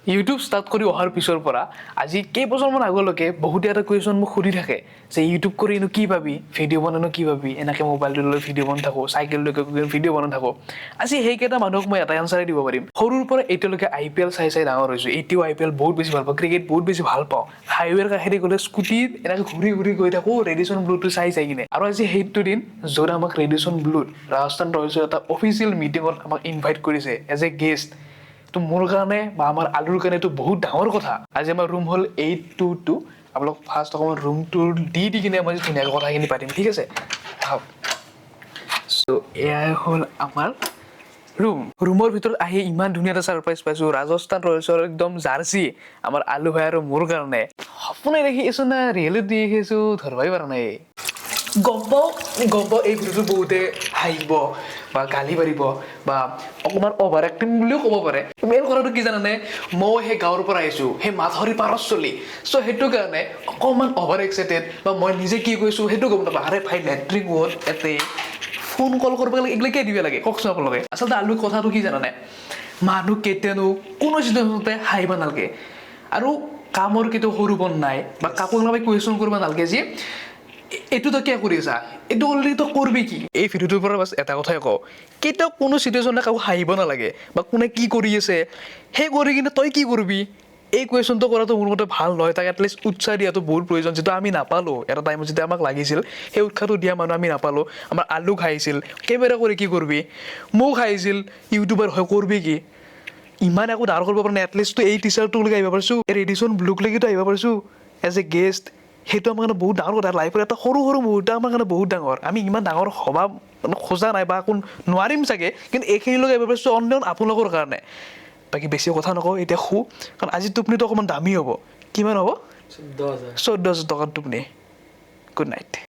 YouTube start কৰি অহাৰ পিছৰ পৰা আজি কেইবছৰমান আগলৈকে বহুতে এটা কুৱেশ্যন মোক সুধি থাকে যে ইউটিউব কৰি কি পাবি, ভিডিঅ' বনানো কি পাবি, এনেকৈ মোবাইলটো লৈ ভিডিঅ' বনাই থাকোঁ, চাইকেল লৈ ভিডিঅ' বনাই থাকোঁ। আজি সেইকেইটা মানুহক মই এটা এনচাৰে দিব পাৰিম। সৰুৰ পৰা এতিয়ালৈকে IPL চাই ডাঙৰ হৈছোঁ, এতিয়াও IPL বহুত বেছি ভাল পাওঁ, ক্ৰিকেট বহুত বেছি ভাল পাওঁ। হাইৱেৰ কাষেদি গ'লে স্কুটিত এনেকৈ ঘূৰি গৈ থাকোঁ ৰেডিশ্যন ব্লুটো চাই কিনে। আৰু আজি সেইটো দিন য'ত আমাক ৰেডিশ্যন ব্লুত ৰাজস্থান ৰয়েলছৰ এটা অফিচিয়েল মিটিঙত আমাক ইনভাইট কৰিছে এজ এ গেষ্ট। তো মোৰ কাৰণে বা আমাৰ আলুৰ কাৰণে এইটো বহুত ডাঙৰ কথা। আজি আমাৰ ৰুম হ'ল 822। আপোনালোক ফাৰ্ষ্ট অকণমান ৰুমটো দি কিনে মই ধুনীয়াকৈ কথাখিনি পাতিম, ঠিক আছে? চাওক, চ' এয়াই হ'ল আমাৰ ৰুমৰ ভিতৰত আহি ইমান ধুনীয়া এটা ছাৰপ্ৰাইজ পাইছোঁ। ৰাজস্থান ৰয়েলছৰ একদম জাৰ্চি আমাৰ আলু ভাই আৰু মোৰ কাৰণে। সপোনাই দেখি আছোঁ না ৰিয়েলিটি দেখি আছোঁ ধৰিবই পৰা নাই। গম পাওঁ এই ভিডিঅ'টো বহুতে হাঁহিব বা গালি পাৰিব বা অকণমান অভাৰ এক্টিং বুলিও ক'ব পাৰে। মেইন কথাটো কি জানানে, মই সেই গাঁৱৰ পৰা আহিছোঁ, সেই মাথাউৰি পাৰত চলি। চ' সেইটো কাৰণে অকণমান অভাৰ এক্সাইটেড বা মই নিজে কি কৈছোঁ সেইটো গম নাপাওঁ। আৰে ভাই লেট্ৰিন হ'ল এতে ফোন কল কৰিব লাগে, এইবিলাক কিয় দিব লাগে কওকচোন আপোনালোকে। আচলতে আলু কথাটো কি জানানে, মানুহ কেতিয়ানো কোনো চিটুৱেশ্যনতে হাঁহিব নালাগে আৰু কামৰ কেতিয়াও সৰুপণ নাই বা কাকো কুৱেশ্যন কৰিব নালাগে যে এইটো তই কিয় কৰি আছা, এইটো অলৰেডি তই কৰিবি কি। এই ভিডিঅ'টোৰ পৰা বাছ এটা কথাই কওঁ, কেতিয়াও কোনো চিটুৱেশ্যনতে কাকো হাঁহিব নালাগে বা কোনে কি কৰি আছে সেই কৰি কিনে তই কি কৰিবি এই কুৱেশ্যনটো কৰাটো মোৰ মতে ভাল নহয়। তাক এটলিষ্ট উৎসাহ দিয়াটো বহুত প্ৰয়োজন, যিটো আমি নাপালোঁ এটা টাইমত যেতিয়া আমাক লাগিছিল। সেই উৎসাহটো দিয়া মানুহ আমি নাপালোঁ। আমাৰ আলু খাইছিল কেমেৰা কৰি কি কৰিবি, মোক খাইছিল ইউটিউবাৰ হৈ কৰিবি কি। ইমান একো ডাঙৰ কৰিব পৰা নাই, এটলিষ্টটো এই টিচাৰটোলৈকে আহিব পাৰিছোঁ, এই ৰেডিশ্যন ব্লুকলৈকেতো আহিব পাৰিছোঁ এজ এ গেষ্ট। সেইটো আমাৰ কাৰণে বহুত ডাঙৰ কথা। লাইফৰ এটা সৰু মুহূৰ্ত আমাৰ কাৰণে বহুত ডাঙৰ। আমি ইমান ডাঙৰ হ'ব খোজা নাই বা নোৱাৰিম চাগে, কিন্তু এইখিনিলৈকে আহিব পাৰিছোঁ অন্য আপোনালোকৰ কাৰণে। বাকী বেছি কথা নকওঁ, এতিয়া শুওঁ, কাৰণ আজি টোপনিটো অকণমান দামী হ'ব। কিমান হ'ব? 14,000 টকাৰ টোপনি। Good night.